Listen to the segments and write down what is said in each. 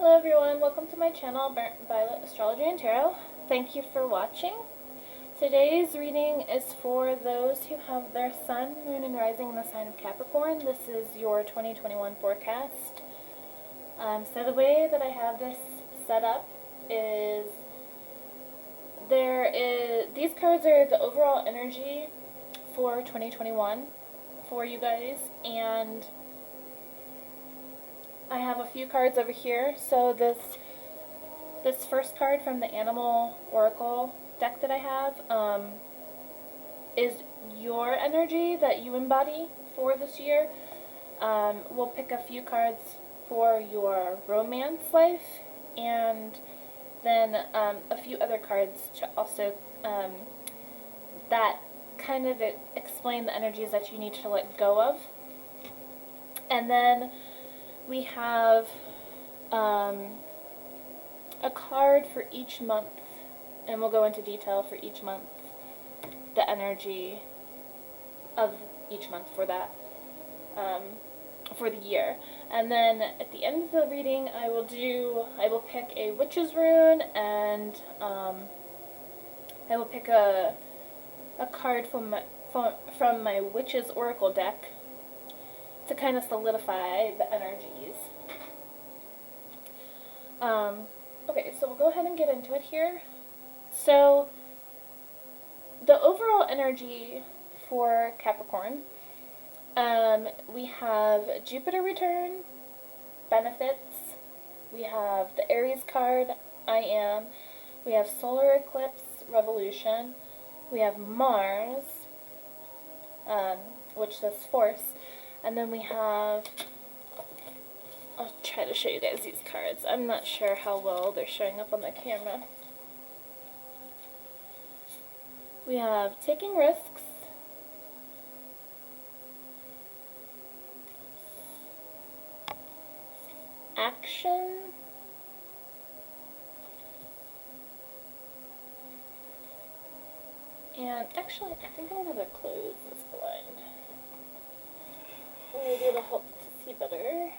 Hello everyone, welcome to my channel, Violet Astrology and Tarot. Thank you for watching. Today's reading is for those who have their sun, moon, and rising in the sign of Capricorn. This is your 2021 forecast. So the way that I have this set up is these cards are the overall energy for 2021 for you guys, and I have a few cards over here. So this first card from the Animal Oracle deck that I have is your energy that you embody for this year. We'll pick a few cards for your romance life, and then a few other cards to also that kind of explain the energies that you need to let go of. And then we have a card for each month, and we'll go into detail for each month, the energy of each month for that, for the year. And then at the end of the reading, I will pick a witch's rune, and I will pick a card from my witch's oracle deck to kind of solidify the energies. Okay, so we'll go ahead and get into it here. So the overall energy for Capricorn, we have Jupiter return, benefits, we have the Aries card, I am, we have solar eclipse, revolution, we have Mars, which says force, and then we have, I'll try to show you guys these cards. I'm not sure how well they're showing up on the camera. We have taking risks, action, and actually I think I'm going to close this blind. Maybe it'll help to see better.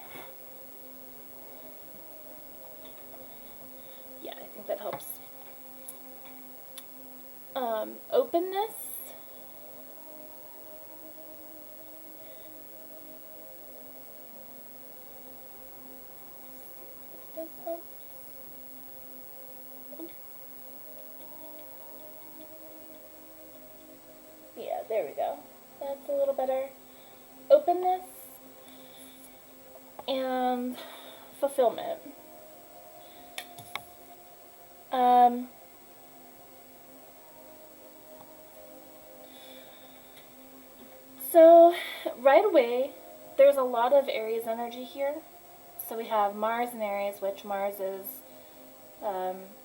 Yeah, I think that helps. Openness, this helps. Yeah, there we go. That's a little better. Openness and fulfillment. So right away, there's a lot of Aries energy here. So we have Mars in Aries, which Mars is,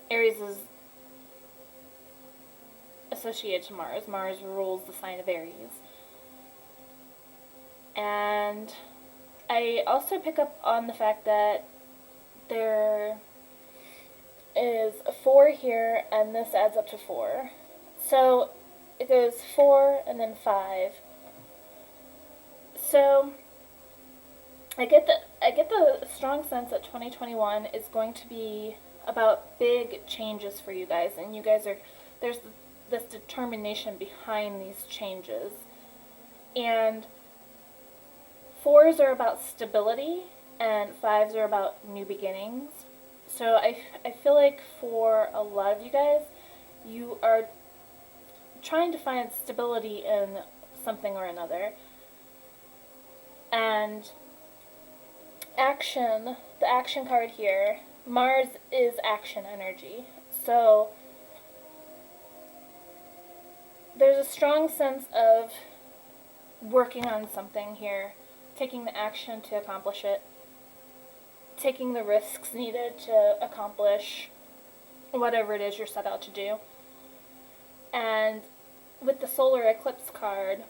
Aries is associated to Mars. Mars rules the sign of Aries. And I also pick up on the fact that there is a 4 here, and this adds up to 4. So it goes 4 and then 5. So I get the strong sense that 2021 is going to be about big changes for you guys, and you guys there's this determination behind these changes. And 4s are about stability, and 5s are about new beginnings. So I feel like for a lot of you guys, you are trying to find stability in something or another. And action, the action card here, Mars is action energy. So there's a strong sense of working on something here, taking the action to accomplish it, taking the risks needed to accomplish whatever it is you're set out to do. And with the solar eclipse card,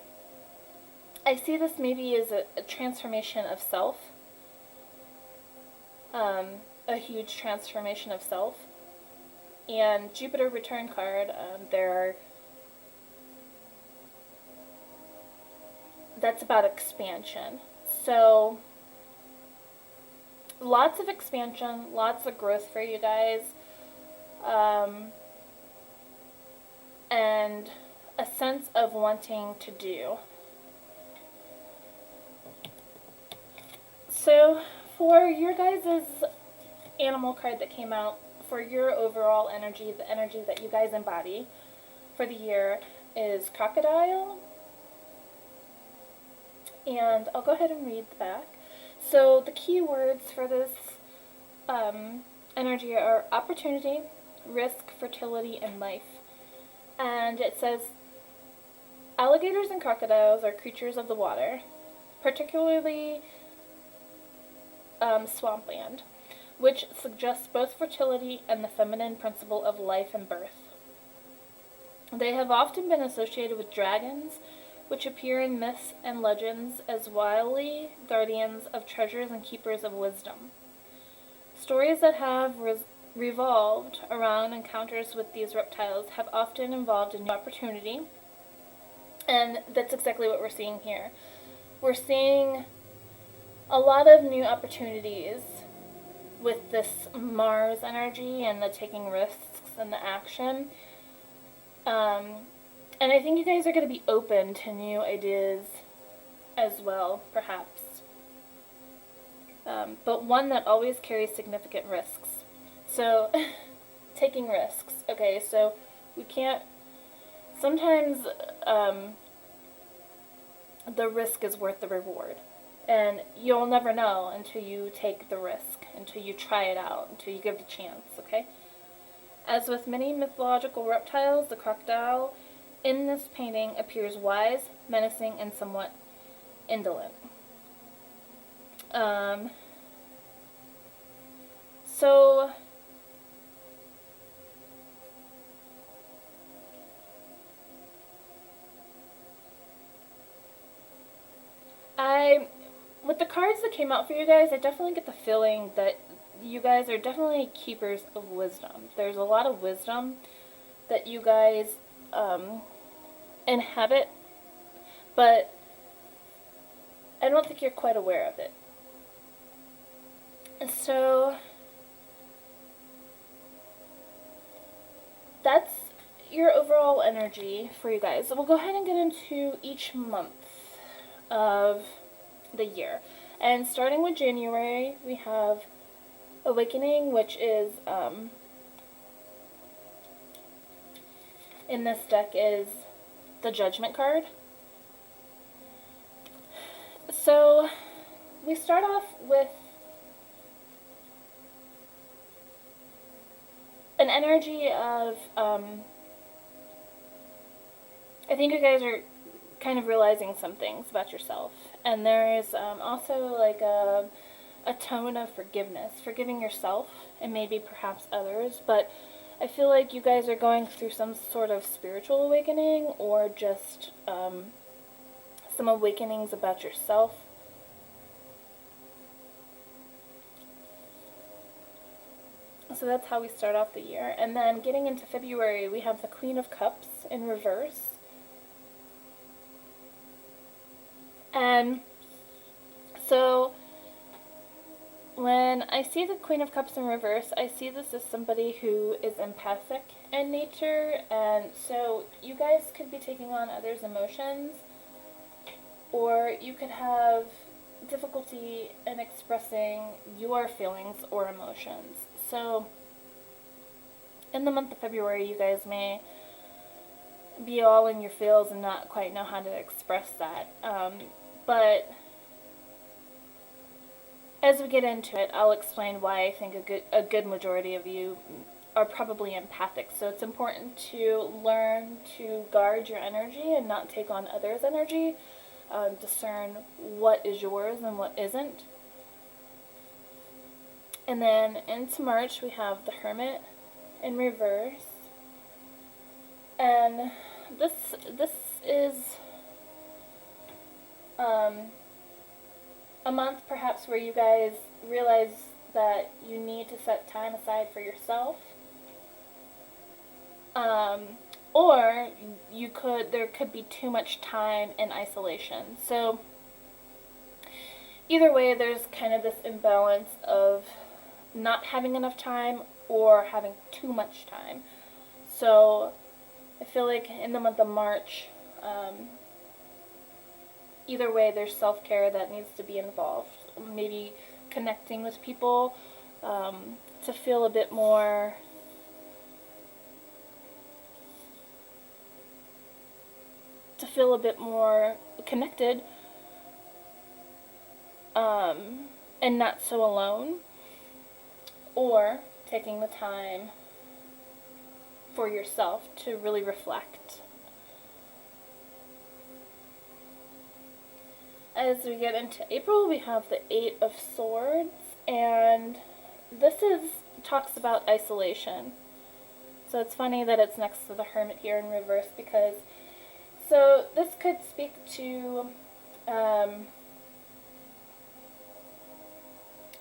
I see this maybe as a transformation of self, a huge transformation of self. And Jupiter return card, that's about expansion. So lots of expansion, lots of growth for you guys, and a sense of wanting to do. So for your guys' animal card that came out, for your overall energy, the energy that you guys embody for the year is crocodile. And I'll go ahead and read the back. So the key words for this energy are opportunity, risk, fertility, and life. And it says, alligators and crocodiles are creatures of the water, particularly swampland, which suggests both fertility and the feminine principle of life and birth. They have often been associated with dragons, which appear in myths and legends as wily guardians of treasures and keepers of wisdom. Stories that have revolved around encounters with these reptiles have often involved a new opportunity, and that's exactly what we're seeing here. We're seeing a lot of new opportunities with this Mars energy and the taking risks and the action. And I think you guys are going to be open to new ideas as well, perhaps. But one that always carries significant risks. So, taking risks. Okay, so we can't... Sometimes the risk is worth the reward. And you'll never know until you take the risk, until you try it out, until you give it a chance, okay? As with many mythological reptiles, the crocodile in this painting appears wise, menacing, and somewhat indolent. So with the cards that came out for you guys, I definitely get the feeling that you guys are definitely keepers of wisdom. There's a lot of wisdom that you guys inhabit, but I don't think you're quite aware of it. So that's your overall energy for you guys. So we'll go ahead and get into each month of the year. And starting with January, we have Awakening, which is, in this deck, is the Judgment card. So we start off with an energy of, I think you guys are kind of realizing some things about yourself. And there is also like a tone of forgiveness, forgiving yourself and maybe perhaps others, but I feel like you guys are going through some sort of spiritual awakening or just some awakenings about yourself. So that's how we start off the year. And then getting into February, we have the Queen of Cups in reverse. And so when I see the Queen of Cups in reverse, I see this as somebody who is empathic in nature, and so you guys could be taking on others' emotions, or you could have difficulty in expressing your feelings or emotions. So in the month of February, you guys may be all in your feels and not quite know how to express that. But as we get into it, I'll explain why I think a good majority of you are probably empathic. So it's important to learn to guard your energy and not take on others' energy. Discern what is yours and what isn't. And then into March, we have the Hermit in reverse. And this is a month perhaps where you guys realize that you need to set time aside for yourself. Or there could be too much time in isolation. So either way, there's kind of this imbalance of not having enough time or having too much time. So I feel like in the month of March, either way, there's self-care that needs to be involved. Maybe connecting with people to feel a bit more connected, and not so alone, or taking the time for yourself to really reflect. As we get into April, we have the Eight of Swords, and talks about isolation. So it's funny that it's next to the Hermit here in reverse, because so this could speak to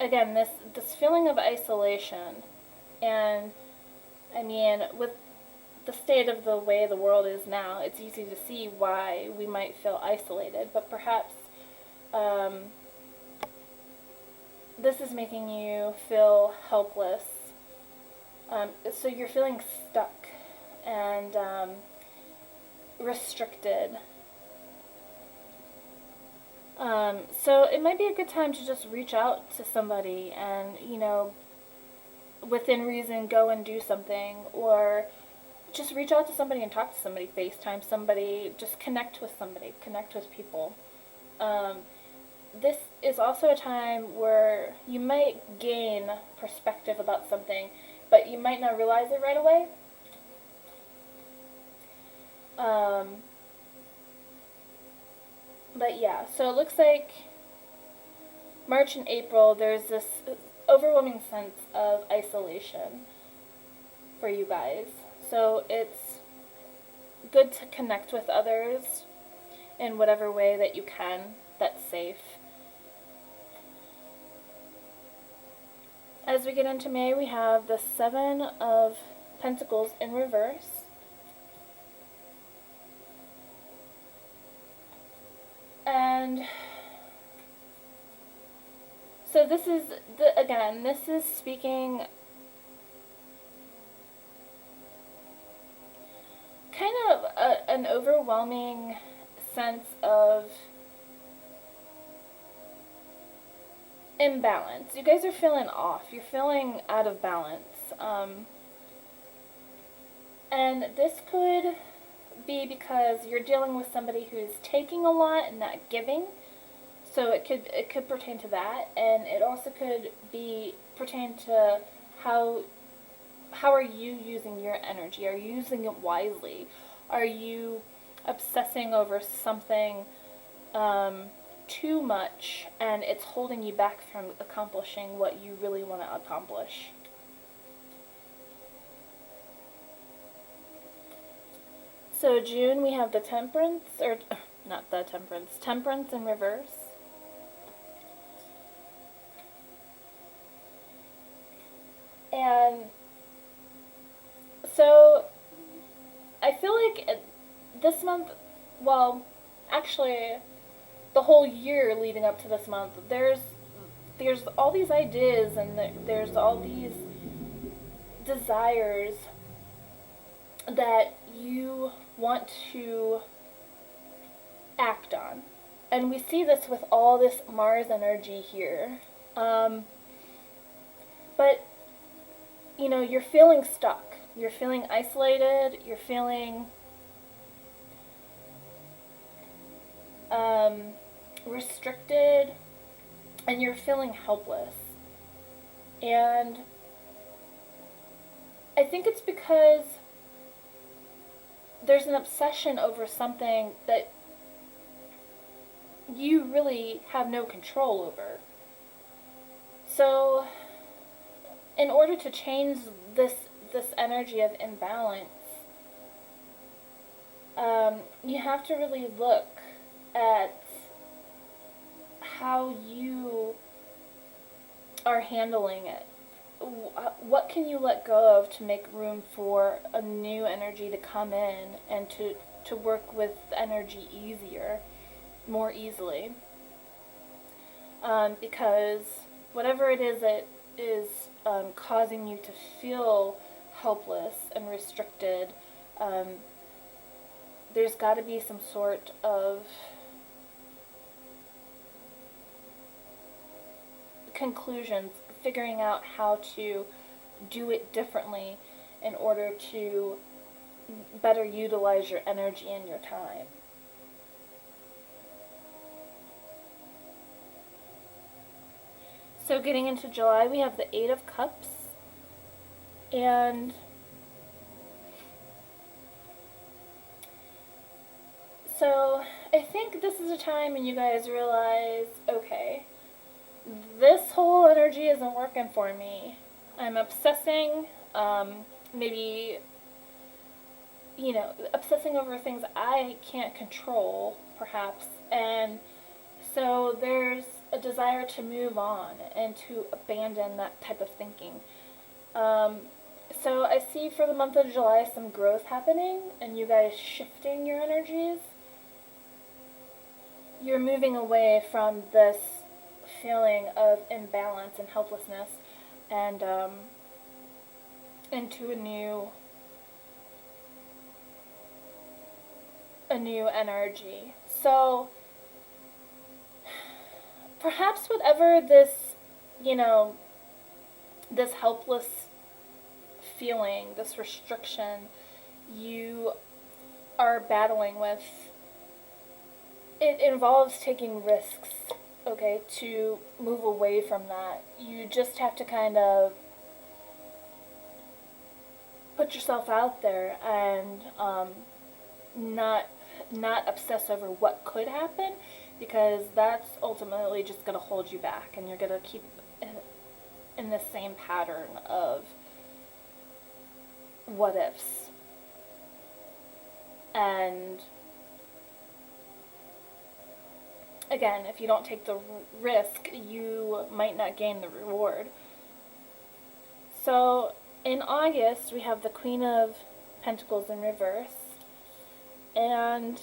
again this feeling of isolation. And I mean, with the state of the way the world is now, it's easy to see why we might feel isolated, but perhaps this is making you feel helpless. So you're feeling stuck and restricted. So it might be a good time to just reach out to somebody and, within reason, go and do something, or just reach out to somebody and talk to somebody, FaceTime somebody, just connect with somebody, connect with people. This is also a time where you might gain perspective about something, but you might not realize it right away. But yeah, so it looks like March and April, there's this overwhelming sense of isolation for you guys. So it's good to connect with others in whatever way that you can that's safe. As we get into May, we have the Seven of Pentacles in reverse. And so this is, this is speaking kind of an overwhelming sense of imbalance. You guys are feeling off. You're feeling out of balance. And this could be because you're dealing with somebody who's taking a lot and not giving. So it could pertain to that, and it also could pertain to how are you using your energy? Are you using it wisely? Are you obsessing over something too much, and it's holding you back from accomplishing what you really want to accomplish? So June, we have the Temperance, or not the Temperance, Temperance in reverse. And so I feel like this month, well, actually the whole year leading up to this month, there's all these ideas, and there's all these desires that you want to act on. And we see this with all this Mars energy here. But, you're feeling stuck. You're feeling isolated. You're feeling restricted. And you're feeling helpless. And I think it's because there's an obsession over something that you really have no control over. So, in order to change this energy of imbalance, you have to really look at how you are handling it. What can you let go of to make room for a new energy to come in and to work with energy more easily? because whatever it is that is causing you to feel helpless and restricted, um, there's got to be some sort of conclusions, figuring out how to do it differently in order to better utilize your energy and your time. So getting into July, we have the Eight of Cups, and so I think this is a time when you guys realize, okay, this whole energy isn't working for me. I'm obsessing, maybe, obsessing over things I can't control, perhaps, and so there's a desire to move on and to abandon that type of thinking. Um, so I see for the month of July some growth happening and you guys shifting your energies. You're moving away from this feeling of imbalance and helplessness and into a new energy. So perhaps whatever this, this helpless feeling, this restriction you are battling with, it involves taking risks, okay, to move away from that. You just have to kind of put yourself out there and not obsess over what could happen, because that's ultimately just going to hold you back and you're going to keep in the same pattern of what ifs. And again, if you don't take the risk, you might not gain the reward. So in August, we have the Queen of Pentacles in reverse. And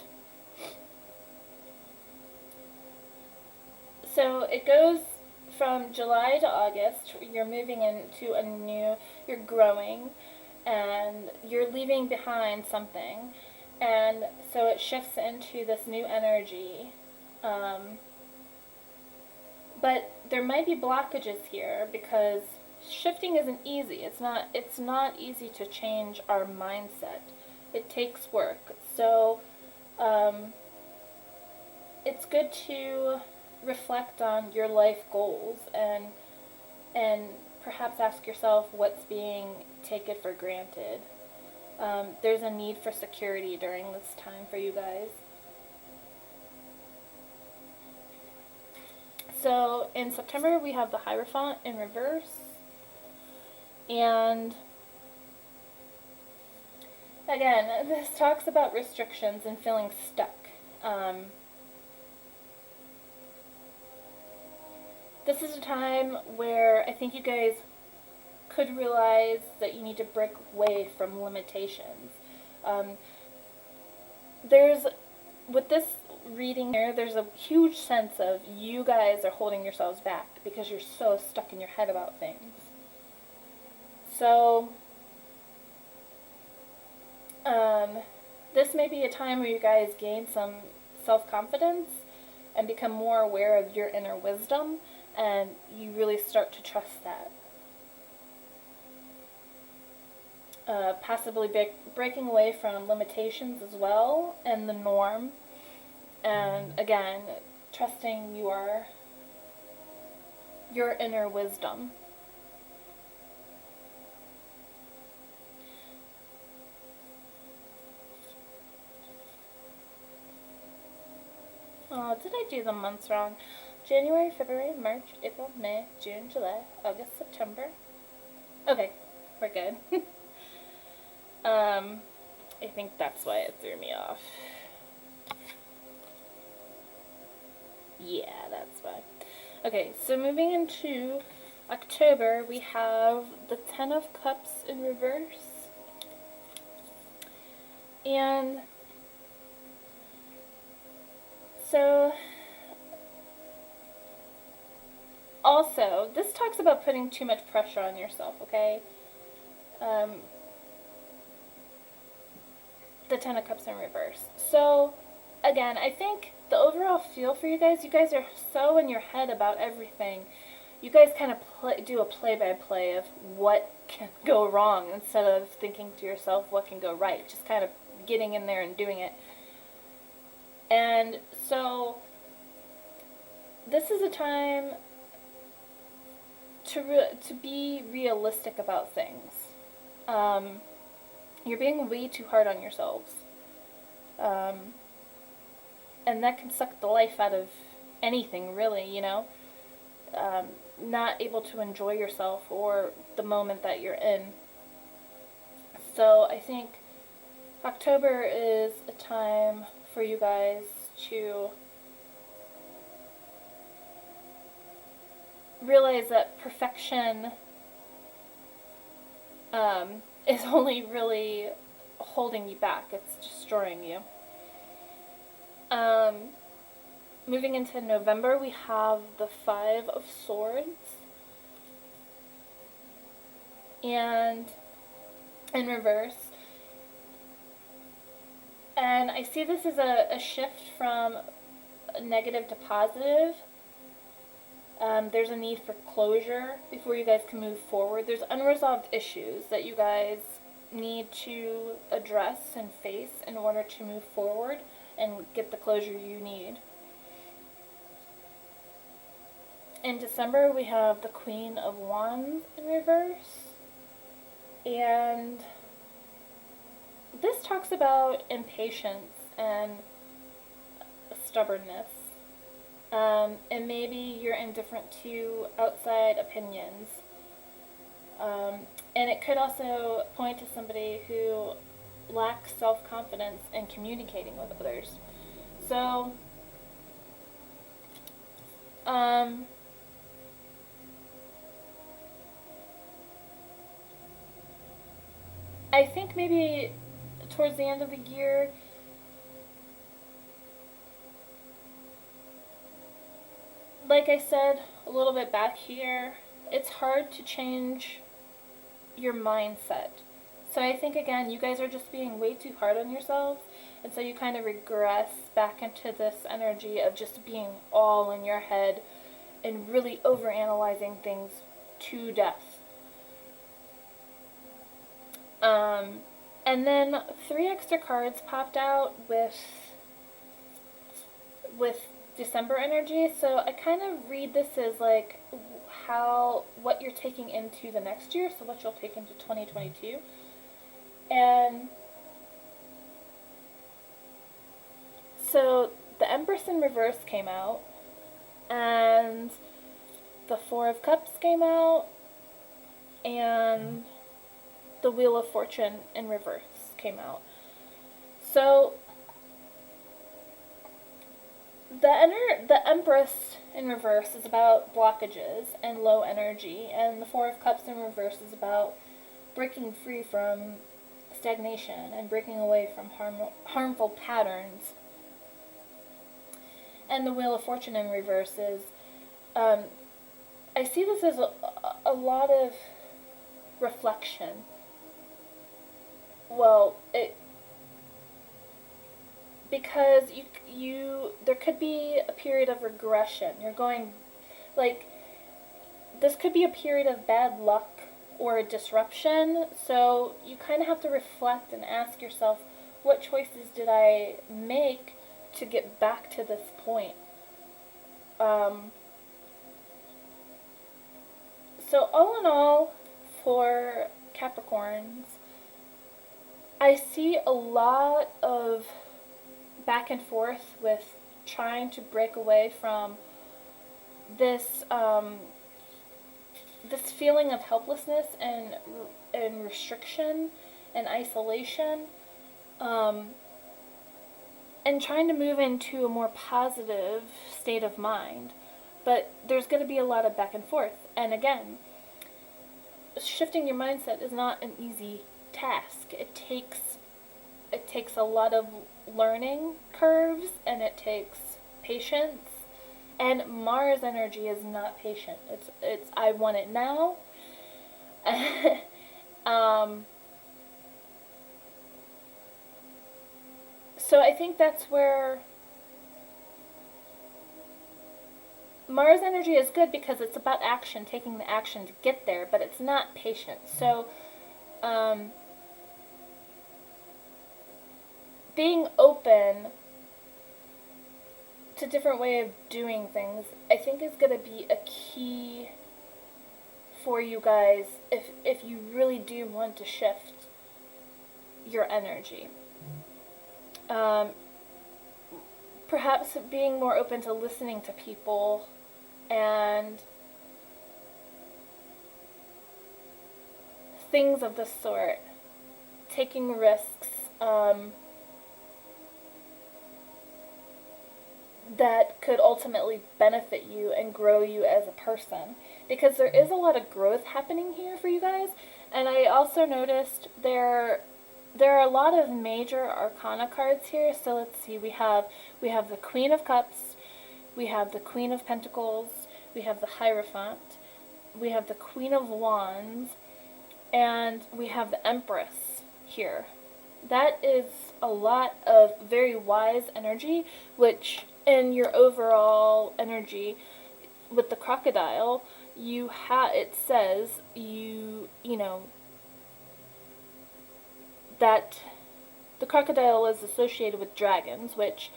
so it goes from July to August. You're moving into you're growing, and you're leaving behind something. And so it shifts into this new energy. But there might be blockages here because shifting isn't easy. It's not easy to change our mindset. It takes work. So it's good to reflect on your life goals and perhaps ask yourself what's being taken for granted. There's a need for security during this time for you guys. So in September we have the Hierophant in reverse, and again, this talks about restrictions and feeling stuck. This is a time where I think you guys could realize that you need to break away from limitations. With this reading here, there's a huge sense of you guys are holding yourselves back because you're so stuck in your head about things. So this may be a time where you guys gain some self-confidence and become more aware of your inner wisdom, and you really start to trust that. Possibly breaking away from limitations as well and the norm, and again, trusting your inner wisdom. Oh, did I do the months wrong? January, February, March, April, May, June, July, August, September. Okay, we're good. I think that's why it threw me off. Yeah, that's why. Okay, so moving into October, we have the Ten of Cups in reverse. And so Also, this talks about putting too much pressure on yourself, okay? Um, the Ten of Cups in reverse. So, again, I think the overall feel for you guys are so in your head about everything. You guys kind of do a play-by-play of what can go wrong instead of thinking to yourself what can go right. Just kind of getting in there and doing it. And so, this is a time to be realistic about things. You're being way too hard on yourselves. And that can suck the life out of anything, really, you know? Not able to enjoy yourself or the moment that you're in. So I think October is a time for you guys to realize that perfection is only really holding you back. It's destroying you. Moving into November, we have the Five of Swords. And in reverse. And I see this as a shift from negative to positive. There's a need for closure before you guys can move forward. There's unresolved issues that you guys need to address and face in order to move forward and get the closure you need. In December, we have the Queen of Wands in reverse. And this talks about impatience and stubbornness. And maybe you're indifferent to outside opinions. And it could also point to somebody who lacks self-confidence in communicating with others. So, I think maybe towards the end of the year, like I said a little bit back here, it's hard to change your mindset. So I think, again, you guys are just being way too hard on yourselves, and so you kind of regress back into this energy of just being all in your head and really overanalyzing things to death. And then 3 extra cards popped out with December energy, so I kind of read this as like what you're taking into the next year, so what you'll take into 2022. And so the Empress in reverse came out, and the Four of Cups came out, and the Wheel of Fortune in reverse came out. So the Empress in reverse is about blockages and low energy, and the Four of Cups in reverse is about breaking free from stagnation and breaking away from harmful patterns. And the Wheel of Fortune in reverse is, I see this as a lot of reflection. Well, because there could be a period of regression. You're going, like, this could be a period of bad luck or a disruption, so you kind of have to reflect and ask yourself, what choices did I make to get back to this point? So all in all, for Capricorns, I see a lot of back and forth with trying to break away from this this feeling of helplessness and restriction and isolation, and trying to move into a more positive state of mind. But there's going to be a lot of back and forth. And again, shifting your mindset is not an easy task. It takes a lot of learning curves, and it takes patience, And Mars energy is not patient. It's I want it now. um, so I think that's where Mars energy is good, because it's about action, taking the action to get there, but it's not patient. So um, being open to different way of doing things, I think, is going to be a key for you guys if you really do want to shift your energy. Um, Perhaps being more open to listening to people and things of the sort, taking risks that could ultimately benefit you and grow you as a person. Because there is a lot of growth happening here for you guys. And I also noticed there are a lot of major arcana cards here. So let's see, we have the Queen of Cups, we have the Queen of Pentacles, we have the Hierophant, we have the Queen of Wands, and we have the Empress here. That is a lot of very wise energy, which in your overall energy with the crocodile, it says you know that the crocodile is associated with dragons, which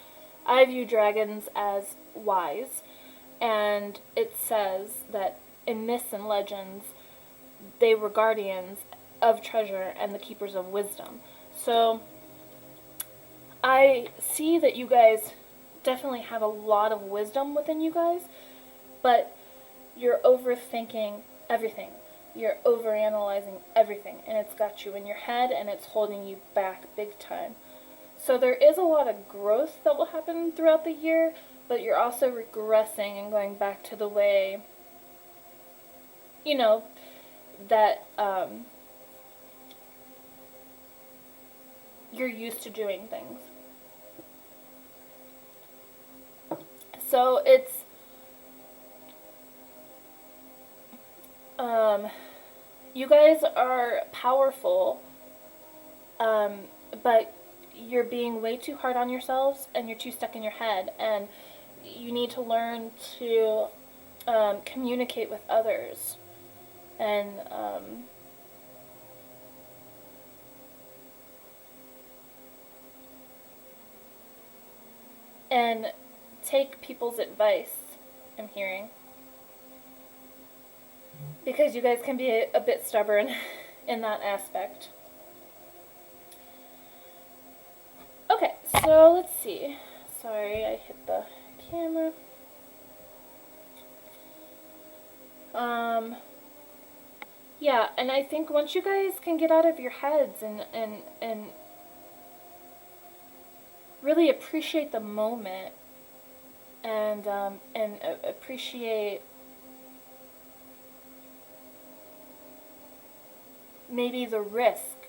I view dragons as wise, and it says that in myths and legends they were guardians of treasure and the keepers of wisdom. So I see that you guys definitely have a lot of wisdom within you guys, but you're overthinking everything. You're overanalyzing everything, and it's got you in your head, and it's holding you back big time. So there is a lot of growth that will happen throughout the year, but you're also regressing and going back to the way, that you're used to doing things. So it's you guys are powerful, but you're being way too hard on yourselves, and you're too stuck in your head, and you need to learn to communicate with others, and take people's advice, I'm hearing. Because you guys can be a bit stubborn in that aspect. Okay, so let's see. Sorry, I hit the camera. Yeah, and I think once you guys can get out of your heads and really appreciate the moment and appreciate maybe the risk,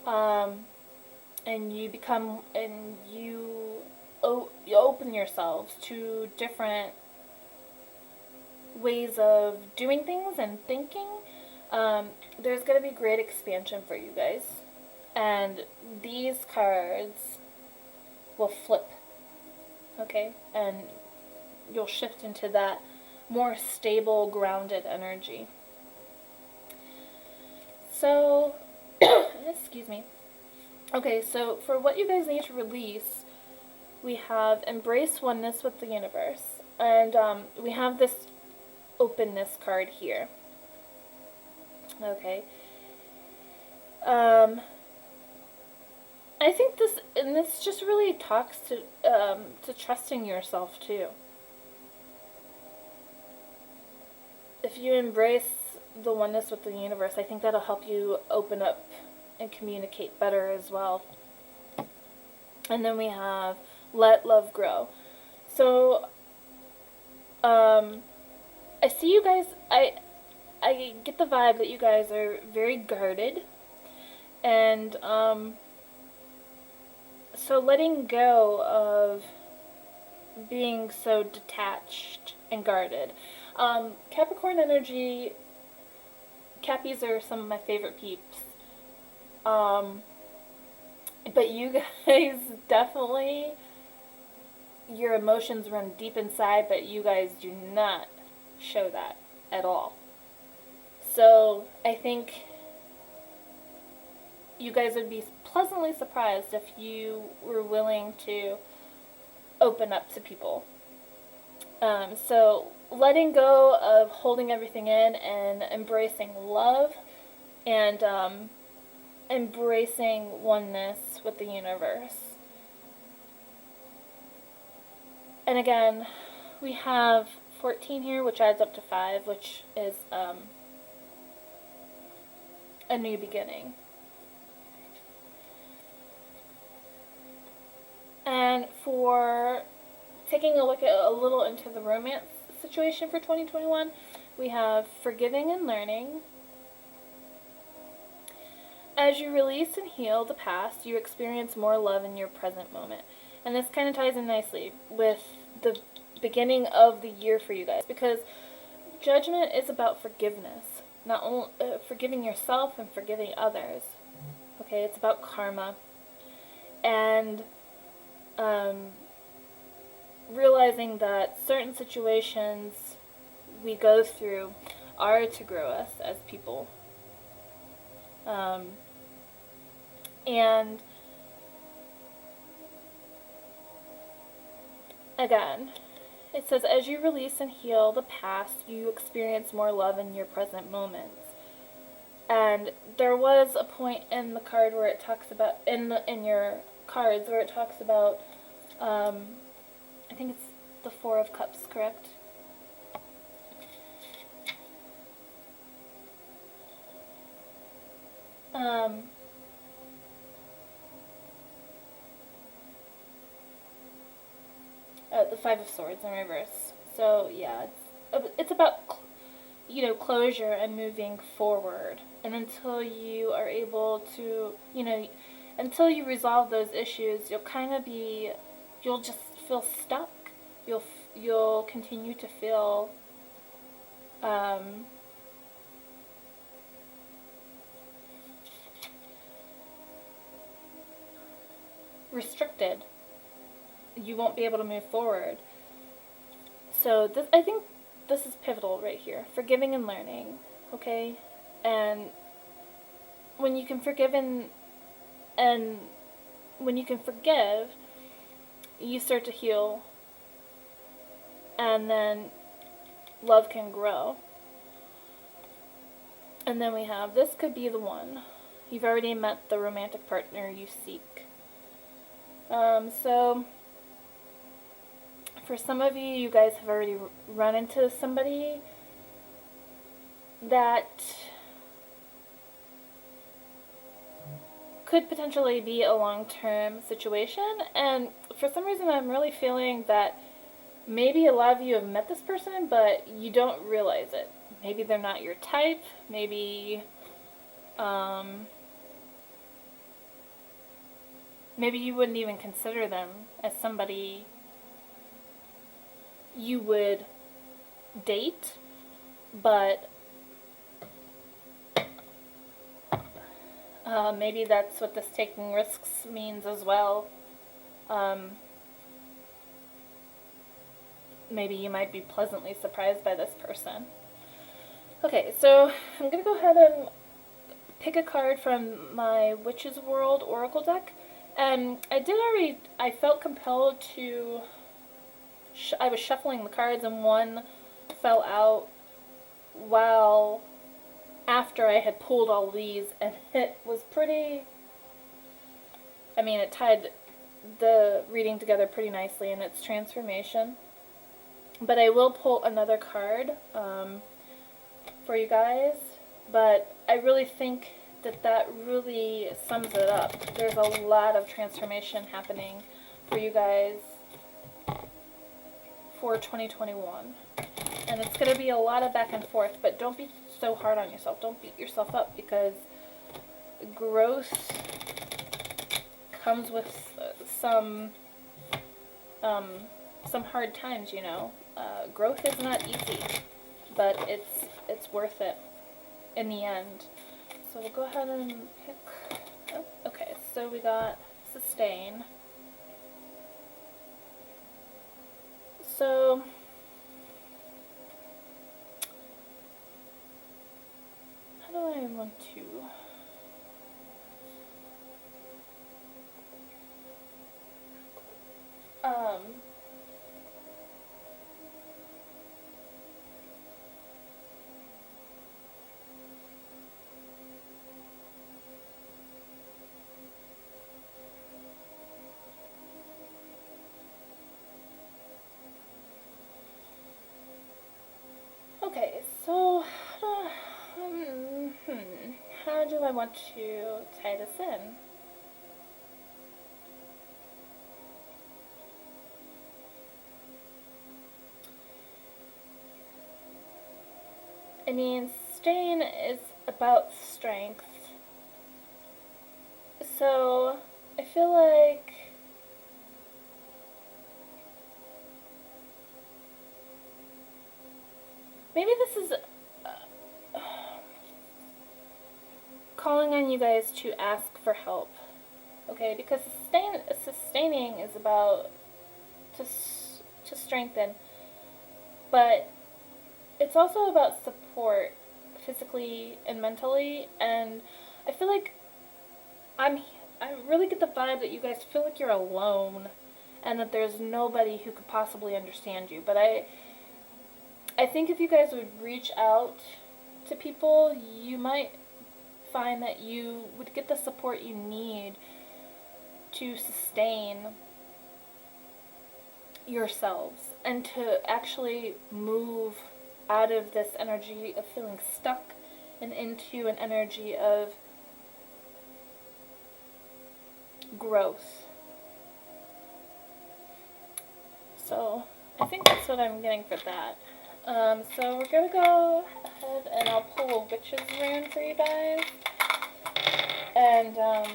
and you open yourselves to different ways of doing things and thinking, there's going to be great expansion for you guys. And these cards will flip, okay? And you'll shift into that more stable, grounded energy. So, excuse me. Okay, so for what you guys need to release, we have embrace oneness with the universe. And we have this openness card here. Okay. I think this just really talks to trusting yourself too. If you embrace the oneness with the universe, I think that'll help you open up and communicate better as well. And then we have let love grow. So, I see you guys, I get the vibe that you guys are very guarded, and, so letting go of being so detached and guarded. Capricorn energy, Cappies are some of my favorite peeps. But you guys definitely, your emotions run deep inside, but you guys do not show that at all. So I think you guys would be pleasantly surprised if you were willing to open up to people. So letting go of holding everything in and embracing love and embracing oneness with the universe. And again, we have 14 here, which adds up to 5, which is a new beginning. And for taking a look at a little into the romance situation for 2021, we have forgiving and learning. As you release and heal the past, you experience more love in your present moment. And this kind of ties in nicely with the beginning of the year for you guys, because judgment is about forgiveness. Not only forgiving yourself and forgiving others. Okay, it's about karma. And realizing that certain situations we go through are to grow us as people. And again, it says, as you release and heal the past, you experience more love in your present moments. And there was a point in the card where it talks about, in your cards, where it talks about, I think it's the Four of Cups, correct? The Five of Swords in reverse. So yeah, it's about closure and moving forward. And until you are able to, until you resolve those issues, you'll just feel stuck. You'll continue to feel restricted. You won't be able to move forward. So I think this is pivotal right here. Forgiving and learning, okay? And when you can forgive and when you can forgive, you start to heal, and then love can grow. And then we have, this could be the one. You've already met the romantic partner you seek. So for some of you, you guys have already run into somebody that could potentially be a long-term situation, and for some reason I'm really feeling that maybe a lot of you have met this person, but you don't realize it. Maybe they're not your type, maybe maybe you wouldn't even consider them as somebody you would date, but maybe that's what this taking risks means as well. Maybe you might be pleasantly surprised by this person. Okay, so I'm going to go ahead and pick a card from my Witch's World Oracle deck. And I felt compelled to, I was shuffling the cards and one fell out while after I had pulled all these, and it was pretty, it tied the reading together pretty nicely in its transformation. But I will pull another card for you guys, but I really think that really sums it up. There's a lot of transformation happening for you guys for 2021. And it's going to be a lot of back and forth, but don't be so hard on yourself. Don't beat yourself up, because growth comes with some some hard times, you know. Growth is not easy, but it's worth it in the end. So we'll go ahead and pick. Oh, okay, so we got sustain. So how do I want to? Um, okay, so how do I want to tie this in? I mean, sustain is about strength. So I feel like maybe this is calling on you guys to ask for help. Okay, because sustaining is about to strengthen, but it's also about support physically and mentally, and I feel like I really get the vibe that you guys feel like you're alone and that there's nobody who could possibly understand you. But I think if you guys would reach out to people, you might find that you would get the support you need to sustain yourselves and to actually move out of this energy of feeling stuck and into an energy of growth. So I think that's what I'm getting for that. So we're gonna go ahead and I'll pull a witch's rune for you guys. And um,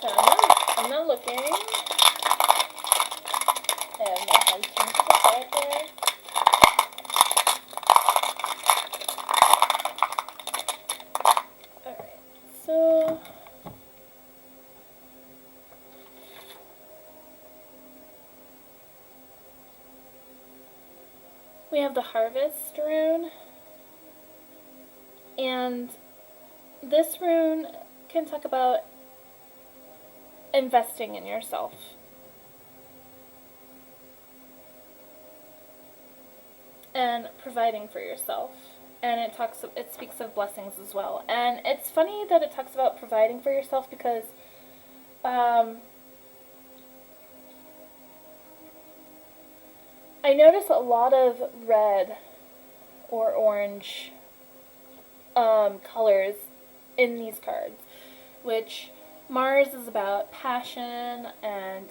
so I'm not looking. And my head turns to the side there. Alright, so we have the Harvest rune, and this rune can talk about investing in yourself. And providing for yourself. And it speaks of blessings as well. And it's funny that it talks about providing for yourself because I notice a lot of red or orange colors in these cards, which Mars is about passion and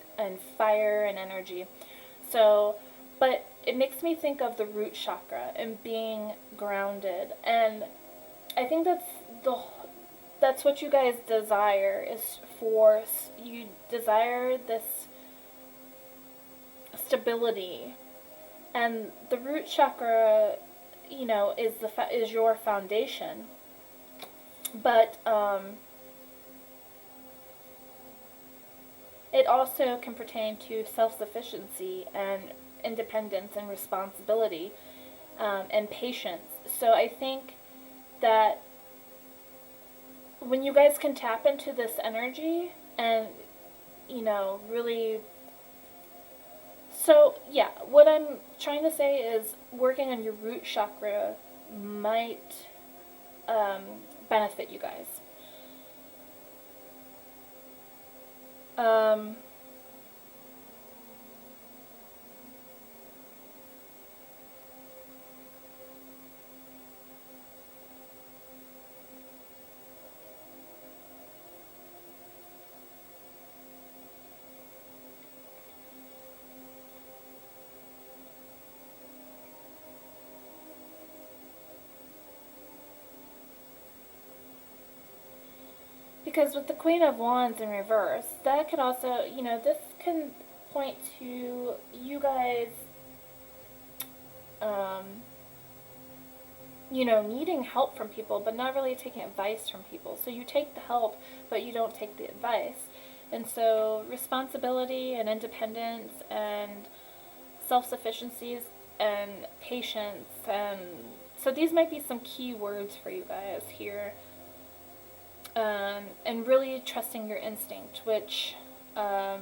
fire and energy. So, but it makes me think of the root chakra and being grounded, and I think that's what you guys desire, is for you desire this stability, and the root chakra, you know, is your foundation, but it also can pertain to self-sufficiency and independence and responsibility and patience. So I think that when you guys can tap into this energy and, you know, really... So, yeah, what I'm trying to say is working on your root chakra might benefit you guys. Because with the Queen of Wands in reverse, that could also, this can point to you guys, um, needing help from people, but not really taking advice from people. So you take the help, but you don't take the advice. And so responsibility and independence and self-sufficiency and patience, and so these might be some key words for you guys here. And really trusting your instinct, which the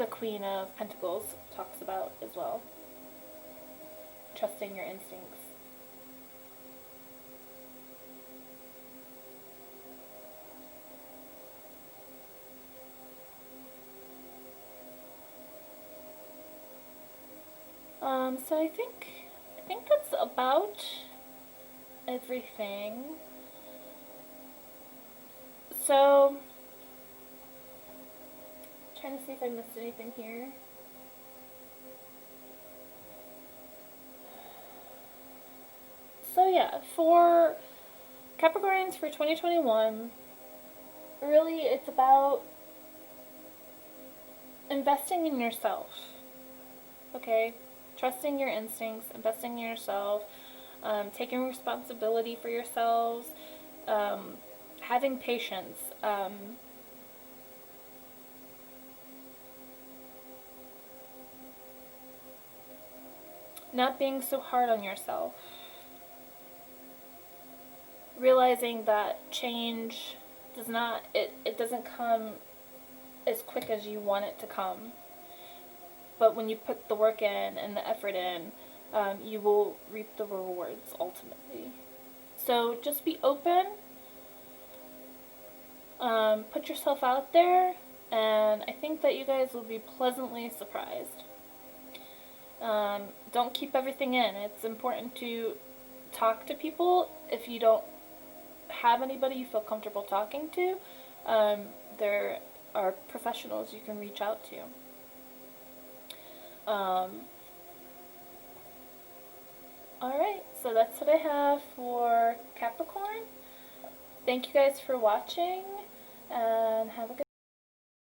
Queen of Pentacles talks about as well. Trusting your instincts. So I think that's about everything. So, trying to see if I missed anything here. So yeah, for Capricorns for 2021, really it's about investing in yourself. Okay? Trusting your instincts, investing in yourself, taking responsibility for yourselves, having patience, not being so hard on yourself, realizing that change it doesn't come as quick as you want it to come, but when you put the work in and the effort in, you will reap the rewards ultimately. So just be open, put yourself out there, and I think that you guys will be pleasantly surprised. Don't keep everything in. It's important to talk to people. If you don't have anybody you feel comfortable talking to, there are professionals you can reach out to. Alright, so that's what I have for Capricorn. Thank you guys for watching, and have a good